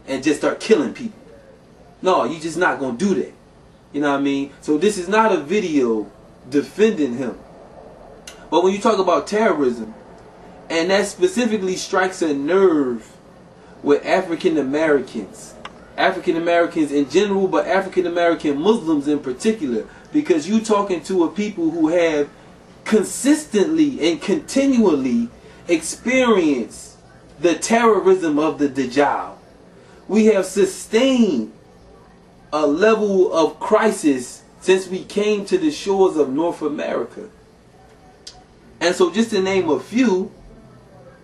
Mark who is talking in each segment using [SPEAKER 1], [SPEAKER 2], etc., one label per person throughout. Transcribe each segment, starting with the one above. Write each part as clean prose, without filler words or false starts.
[SPEAKER 1] and just start killing people. No, you just not gonna do that. You know what I mean? So this is not a video defending him. But when you talk about terrorism, and that specifically strikes a nerve with African Americans in general, but African American Muslims in particular, because you talking to a people who have consistently and continually experienced the terrorism of the Dajjal. We have sustained a level of crisis since we came to the shores of North America. And so just to name a few,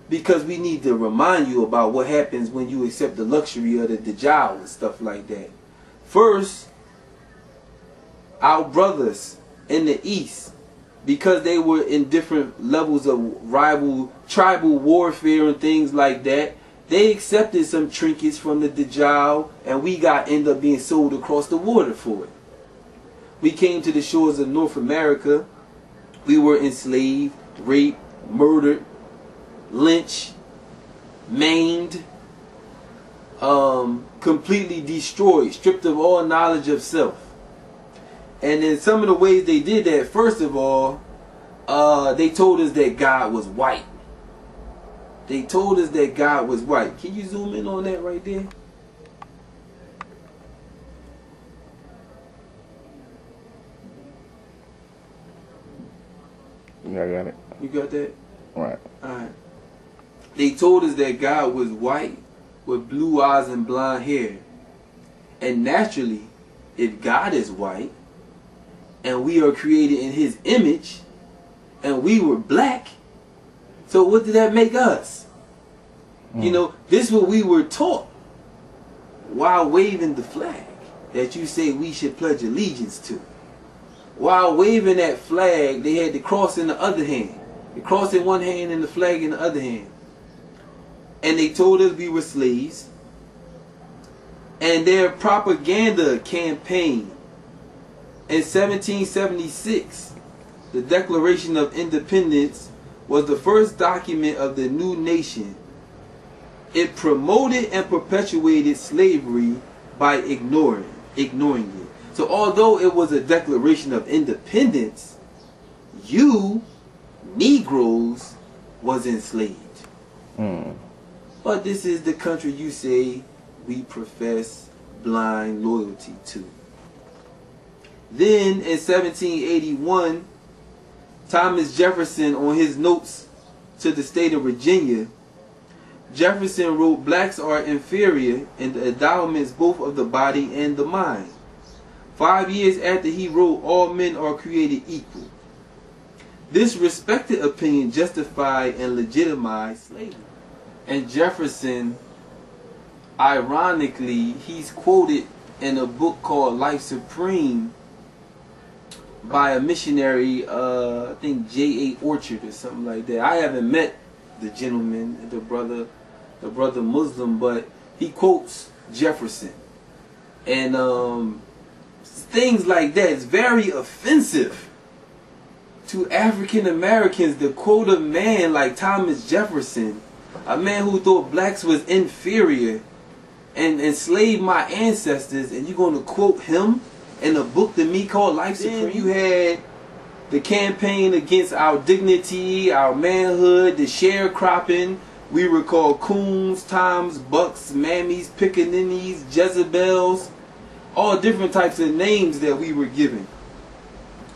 [SPEAKER 1] because we need to remind you about what happens when you accept the luxury of the Dajjal and stuff like that. First, our brothers in the East, because they were in different levels of tribal warfare and things like that, they accepted some trinkets from the Dajjal, and we end up being sold across the water for it. We came to the shores of North America. We were enslaved, raped, murdered, lynched, maimed, completely destroyed, stripped of all knowledge of self. And in some of the ways they did that, first of all, they told us that God was white. They told us that God was white. Can you zoom in on that right there?
[SPEAKER 2] Yeah, I got it.
[SPEAKER 1] You got that?
[SPEAKER 2] Right.
[SPEAKER 1] Alright. They told us that God was white with blue eyes and blonde hair. And naturally, if God is white and we are created in his image and we were black, so what did that make us? You know, this is what we were taught while waving the flag that you say we should pledge allegiance to. While waving that flag, they had the cross in the other hand. The cross in one hand and the flag in the other hand. And they told us we were slaves. And their propaganda campaign in 1776, the Declaration of Independence, was the first document of the new nation. It promoted and perpetuated slavery by ignoring it. So although it was a Declaration of Independence, you Negroes was enslaved. But this is the country you say we profess blind loyalty to. Then in 1781, Thomas Jefferson, on his notes to the state of Virginia, Jefferson wrote, "Blacks are inferior in the endowments both of the body and the mind." 5 years after he wrote, "All men are created equal." This respected opinion justified and legitimized slavery. And Jefferson, ironically, he's quoted in a book called Life Supreme by a missionary, I think J.A. Orchard or something like that. I haven't met the gentleman, the brother Muslim, but he quotes Jefferson. And things like that is very offensive to African Americans to quote a man like Thomas Jefferson, a man who thought blacks was inferior and enslaved my ancestors, and you're going to quote him in a book to me called Life Supreme. You had the campaign against our dignity, our manhood, the sharecropping. We were called coons, toms, bucks, mammies, pickaninnies, Jezebels, all different types of names that we were given.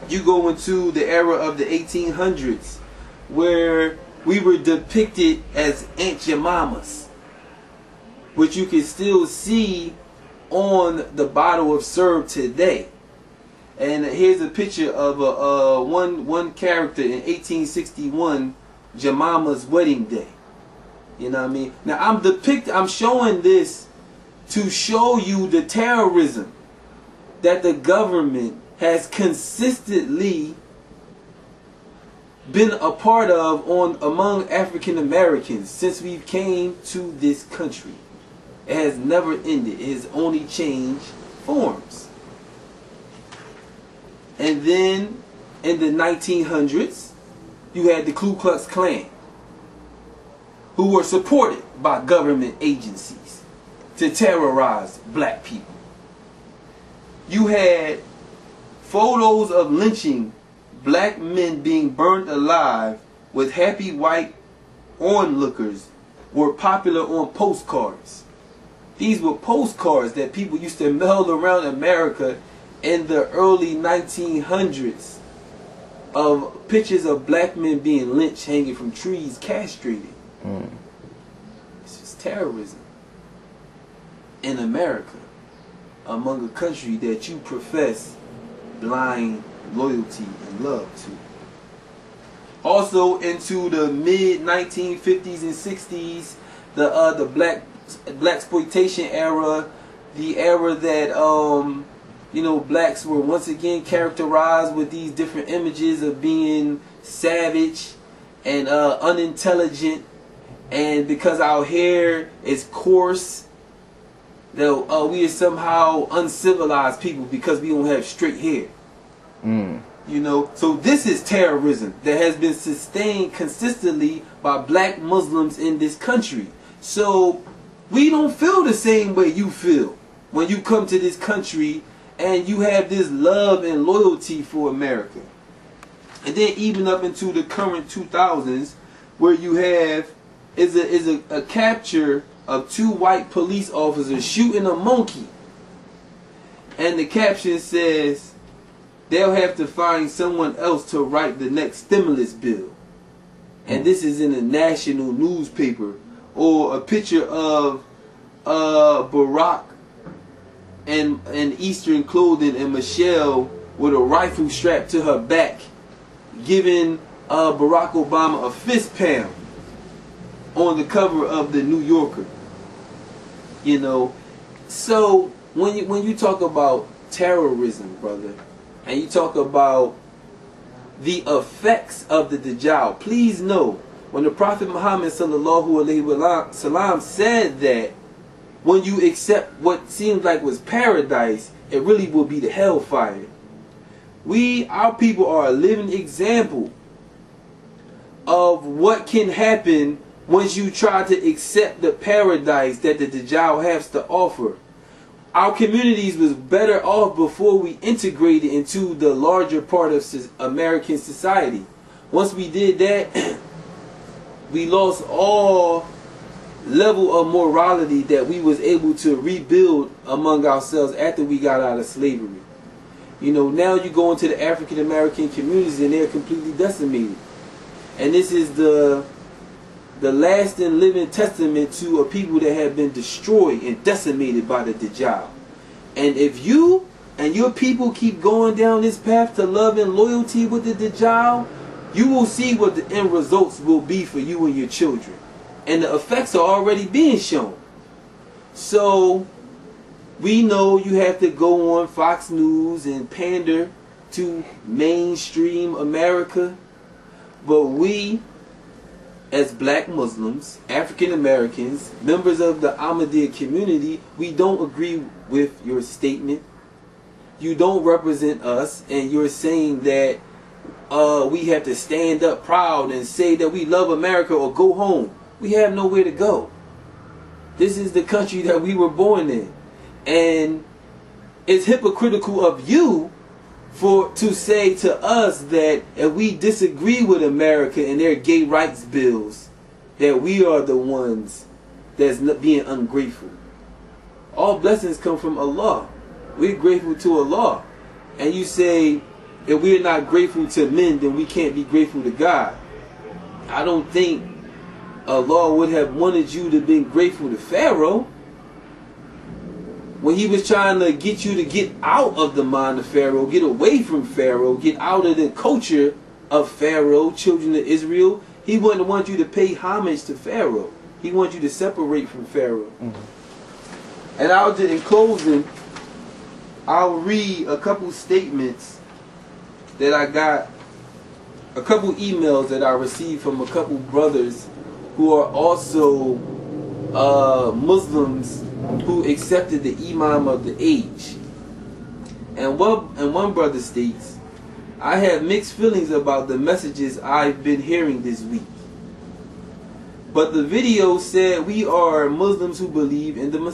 [SPEAKER 1] You go into the era of the 1800s where we were depicted as Aunt Jemimas, which you can still see on the bottle of syrup today. And here's a picture of one character in 1861, Jemima's wedding day. You know what I mean? Now I'm showing this to show you the terrorism that the government has consistently been a part of among African Americans since we came to this country. It has never ended. It has only changed forms. And then in the 1900s, you had the Ku Klux Klan, who were supported by government agencies. to terrorize black people. You had photos of lynching, black men being burned alive with happy white onlookers were popular on postcards. These were postcards that people used to mail around America in the early 1900s of pictures of black men being lynched, hanging from trees, castrated. This is terrorism in America, among a country that you profess blind loyalty and love to. Also into the mid 1950s and 60s, the black exploitation era, the era that you know, blacks were once again characterized with these different images of being savage and unintelligent, and because our hair is coarse, that we are somehow uncivilized people because we don't have straight hair. You know, so this is terrorism that has been sustained consistently by black Muslims in this country. So we don't feel the same way you feel when you come to this country and you have this love and loyalty for America. And then even up into the current 2000s, where you have is a capture of 2 white police officers shooting a monkey, and the caption says they'll have to find someone else to write the next stimulus bill. And this is in a national newspaper. Or a picture of Barack in Eastern clothing and Michelle with a rifle strapped to her back, giving Barack Obama a fist pound on the cover of the New Yorker. You know, so when you talk about terrorism, brother, and you talk about the effects of the Dajjal, please know, when the Prophet Muhammad sallallahu alaihi wasallam said that when you accept what seems like was paradise, it really will be the hellfire. Our people are a living example of what can happen once you try to accept the paradise that the Dajjal has to offer. Our communities was better off before we integrated into the larger part of American society. Once we did that, we lost all level of morality that we was able to rebuild among ourselves after we got out of slavery. You know, now you go into the African American communities and they're completely decimated. And this is the lasting living testament to a people that have been destroyed and decimated by the Dajjal. And if you and your people keep going down this path to love and loyalty with the Dajjal, you will see what the end results will be for you and your children. And the effects are already being shown. So we know you have to go on Fox News and pander to mainstream America. But we, as black Muslims, African Americans, members of the Ahmadiyya community, we don't agree with your statement. You don't represent us, and you're saying that we have to stand up proud and say that we love America or go home. We have nowhere to go. This is the country that we were born in. And it's hypocritical of you to say to us that if we disagree with America and their gay rights bills, that we are the ones that's not being ungrateful. All blessings come from Allah. We're grateful to Allah. And you say, if we're not grateful to men, then we can't be grateful to God. I don't think Allah would have wanted you to be grateful to Pharaoh when he was trying to get you to get out of the mind of Pharaoh, get away from Pharaoh, get out of the culture of Pharaoh, children of Israel. He wouldn't want you to pay homage to Pharaoh. He wants you to separate from Pharaoh. And in closing, I'll read a couple statements that I got, a couple emails that I received from a couple brothers who are also Muslims who accepted the Imam of the age. And one brother states, I have mixed feelings about the messages I've been hearing this week. But the video said we are Muslims who believe in the Messiah.